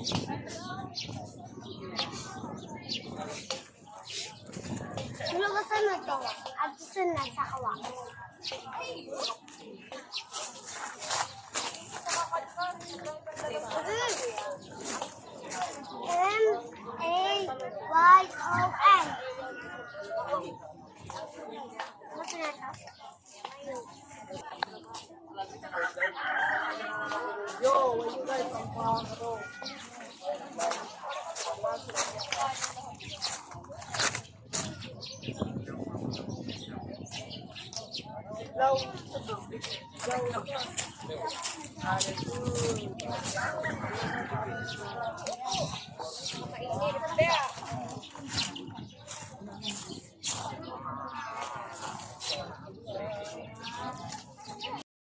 Lubasan na to. At susunod na sa kawak. M-A-Y-O-N. Lubasan na to. Yo, where you guys from? Hello.